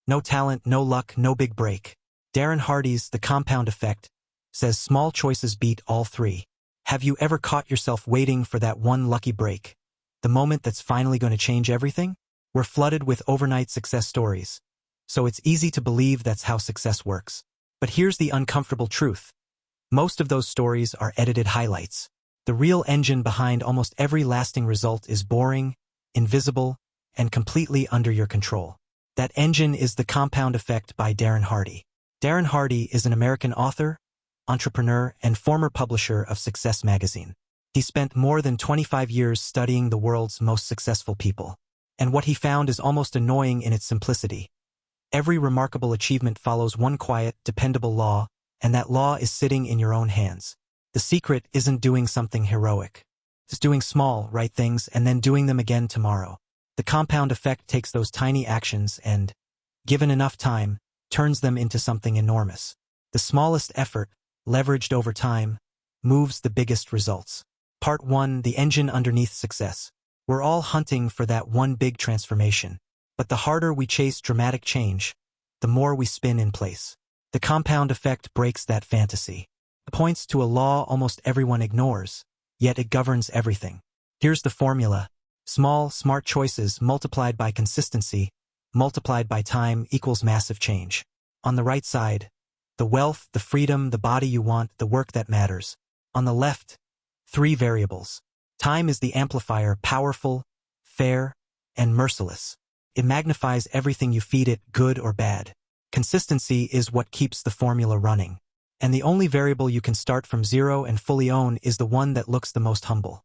No talent, no luck, no big break. Darren Hardy's The Compound Effect says small choices beat all three. Have you ever caught yourself waiting for that one lucky break? The moment that's finally going to change everything? We're flooded with overnight success stories, so it's easy to believe that's how success works. But here's the uncomfortable truth. Most of those stories are edited highlights. The real engine behind almost every lasting result is boring, invisible, and completely under your control. That engine is The Compound Effect by Darren Hardy. Darren Hardy is an American author, entrepreneur, and former publisher of Success magazine. He spent more than 25 years studying the world's most successful people. And what he found is almost annoying in its simplicity. Every remarkable achievement follows one quiet, dependable law, and that law is sitting in your own hands. The secret isn't doing something heroic. It's doing small, right things and then doing them again tomorrow. The compound effect takes those tiny actions and, given enough time, turns them into something enormous. The smallest effort, leveraged over time, moves the biggest results. Part 1: The engine underneath success. We're all hunting for that one big transformation. But the harder we chase dramatic change, the more we spin in place. The compound effect breaks that fantasy. It points to a law almost everyone ignores, yet it governs everything. Here's the formula. Small, smart choices multiplied by consistency, multiplied by time equals massive change. On the right side, the wealth, the freedom, the body you want, the work that matters. On the left, 3 variables. Time is the amplifier, powerful, fair, and merciless. It magnifies everything you feed it, good or bad. Consistency is what keeps the formula running. And the only variable you can start from zero and fully own is the one that looks the most humble.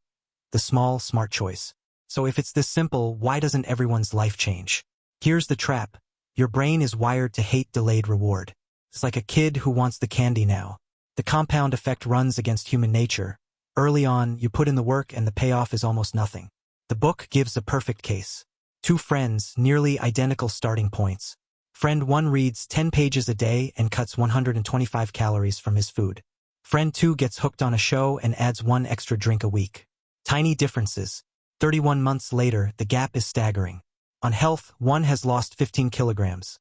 The small, smart choice. So if it's this simple, why doesn't everyone's life change? Here's the trap. Your brain is wired to hate delayed reward. It's like a kid who wants the candy now. The compound effect runs against human nature. Early on, you put in the work and the payoff is almost nothing. The book gives a perfect case. 2 friends, nearly identical starting points. Friend 1 reads 10 pages a day and cuts 125 calories from his food. Friend 2 gets hooked on a show and adds 1 extra drink a week. Tiny differences. 31 months later, the gap is staggering. On health, one has lost 15 kilograms.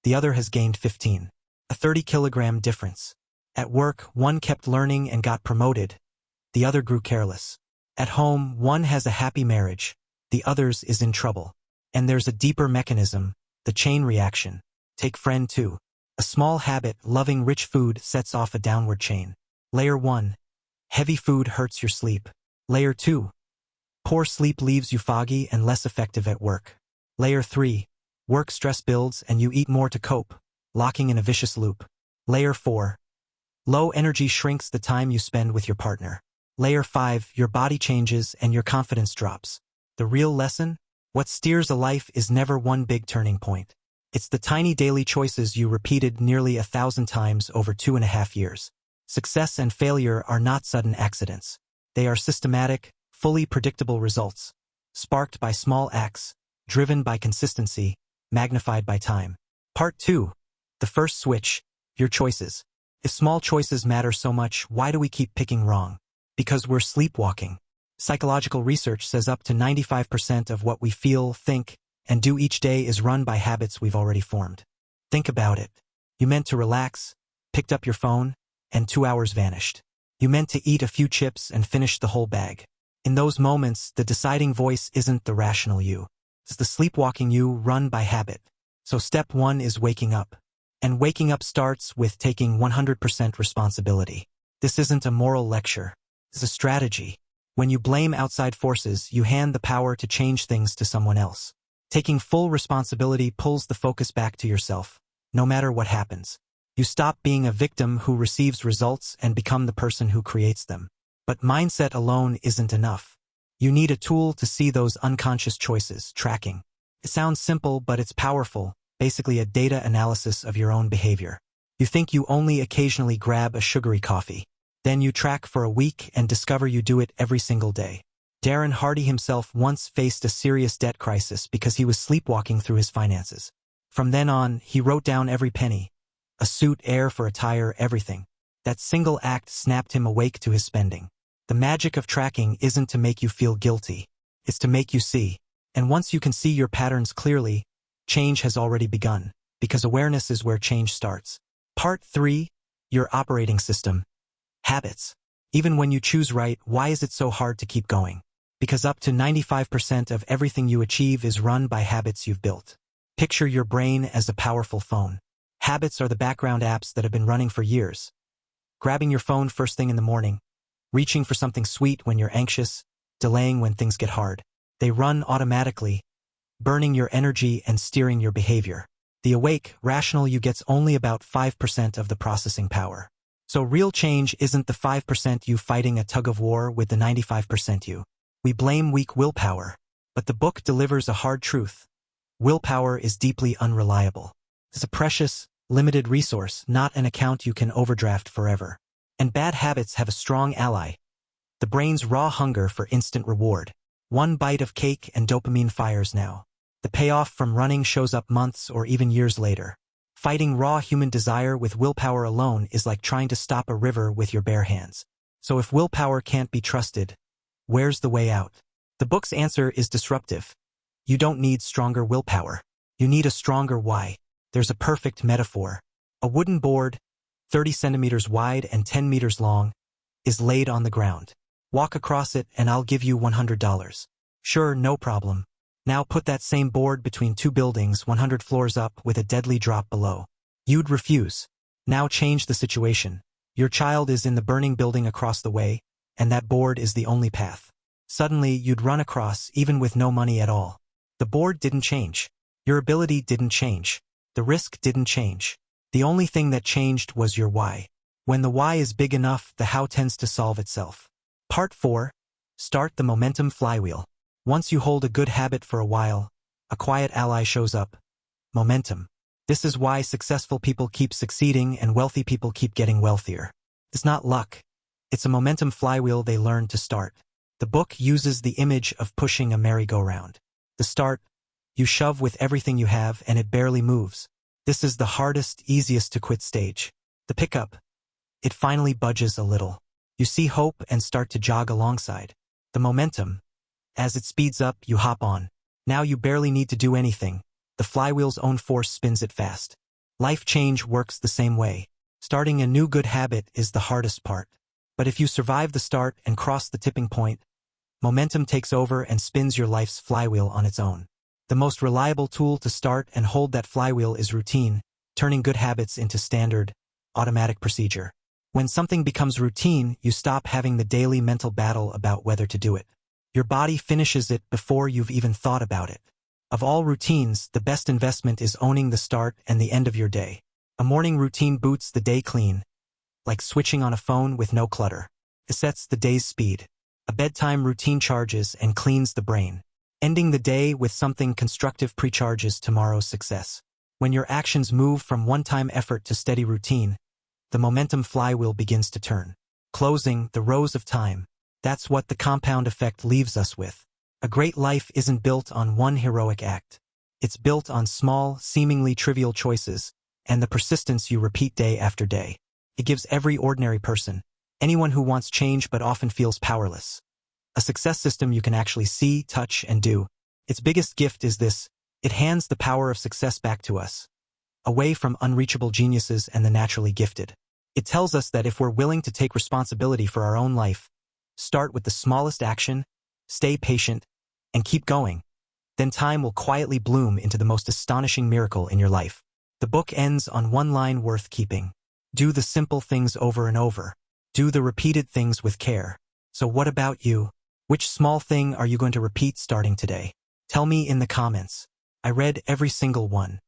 The other has gained 15. A 30-kilogram difference. At work, one kept learning and got promoted. The other grew careless. At home, one has a happy marriage. The other's is in trouble. And there's a deeper mechanism, the chain reaction. Take friend 2. A small habit, loving rich food, sets off a downward chain. Layer 1. Heavy food hurts your sleep. Layer 2. Poor sleep leaves you foggy and less effective at work. Layer 3. Work stress builds and you eat more to cope, locking in a vicious loop. Layer 4. Low energy shrinks the time you spend with your partner. Layer 5. Your body changes and your confidence drops. The real lesson? What steers a life is never one big turning point. It's the tiny daily choices you repeated nearly 1,000 times over 2.5 years. Success and failure are not sudden accidents. They are systematic, fully predictable results, sparked by small acts, driven by consistency, magnified by time. Part 2. The first switch, your choices. If small choices matter so much, why do we keep picking wrong? Because we're sleepwalking. Psychological research says up to 95% of what we feel, think, and do each day is run by habits we've already formed. Think about it. You meant to relax, picked up your phone, and 2 hours vanished. You meant to eat a few chips and finished the whole bag. In those moments, the deciding voice isn't the rational you. It's the sleepwalking you run by habit. So step 1 is waking up. And waking up starts with taking 100% responsibility. This isn't a moral lecture. It's a strategy. When you blame outside forces, you hand the power to change things to someone else. Taking full responsibility pulls the focus back to yourself, no matter what happens. You stop being a victim who receives results and become the person who creates them. But mindset alone isn't enough. You need a tool to see those unconscious choices, tracking. It sounds simple, but it's powerful, basically a data analysis of your own behavior. You think you only occasionally grab a sugary coffee. Then you track for a week and discover you do it every single day. Darren Hardy himself once faced a serious debt crisis because he was sleepwalking through his finances. From then on, he wrote down every penny. A suit, air for a tire, everything. That single act snapped him awake to his spending. The magic of tracking isn't to make you feel guilty. It's to make you see. And once you can see your patterns clearly, change has already begun. because awareness is where change starts. Part 3. Your operating system. Habits. Even when you choose right, why is it so hard to keep going? Because up to 95% of everything you achieve is run by habits you've built. Picture your brain as a powerful phone. Habits are the background apps that have been running for years. Grabbing your phone first thing in the morning, reaching for something sweet when you're anxious, delaying when things get hard. They run automatically, burning your energy and steering your behavior. The awake, rational you gets only about 5% of the processing power. So real change isn't the 5% you fighting a tug of war with the 95% you. We blame weak willpower, but the book delivers a hard truth. Willpower is deeply unreliable. It's a precious, limited resource, not an account you can overdraft forever. And bad habits have a strong ally. The brain's raw hunger for instant reward. One bite of cake and dopamine fires now. The payoff from running shows up months or even years later. Fighting raw human desire with willpower alone is like trying to stop a river with your bare hands. So if willpower can't be trusted, where's the way out? The book's answer is disruptive. You don't need stronger willpower. You need a stronger why. There's a perfect metaphor. A wooden board, 30 centimeters wide and 10 meters long, is laid on the ground. Walk across it and I'll give you $100. Sure, no problem. Now put that same board between two buildings 100 floors up with a deadly drop below. You'd refuse. Now change the situation. Your child is in the burning building across the way, and that board is the only path. Suddenly, you'd run across even with no money at all. The board didn't change. Your ability didn't change. The risk didn't change. The only thing that changed was your why. When the why is big enough, the how tends to solve itself. Part 4. Start the momentum flywheel. Once you hold a good habit for a while, a quiet ally shows up. Momentum. This is why successful people keep succeeding and wealthy people keep getting wealthier. It's not luck. It's a momentum flywheel they learn to start. The book uses the image of pushing a merry-go-round. The start, you shove with everything you have and it barely moves. This is the hardest, easiest to quit stage. The pickup, it finally budges a little. You see hope and start to jog alongside. The momentum, as it speeds up, you hop on. Now you barely need to do anything. The flywheel's own force spins it fast. Life change works the same way. Starting a new good habit is the hardest part. But if you survive the start and cross the tipping point, momentum takes over and spins your life's flywheel on its own. The most reliable tool to start and hold that flywheel is routine, turning good habits into standard, automatic procedure. When something becomes routine, you stop having the daily mental battle about whether to do it. Your body finishes it before you've even thought about it. Of all routines, the best investment is owning the start and the end of your day. A morning routine boots the day clean, like switching on a phone with no clutter. It sets the day's speed. A bedtime routine charges and cleans the brain. Ending the day with something constructive precharges tomorrow's success. When your actions move from one-time effort to steady routine, the momentum flywheel begins to turn. Closing the rows of time. That's what the compound effect leaves us with. A great life isn't built on one heroic act. It's built on small, seemingly trivial choices, and the persistence you repeat day after day. It gives every ordinary person, anyone who wants change but often feels powerless, a success system you can actually see, touch, and do. Its biggest gift is this: it hands the power of success back to us, away from unreachable geniuses and the naturally gifted. It tells us that if we're willing to take responsibility for our own life, start with the smallest action, stay patient, and keep going, then time will quietly bloom into the most astonishing miracle in your life. The book ends on one line worth keeping. Do the simple things over and over. Do the repeated things with care. So what about you? Which small thing are you going to repeat starting today? Tell me in the comments. I read every single one.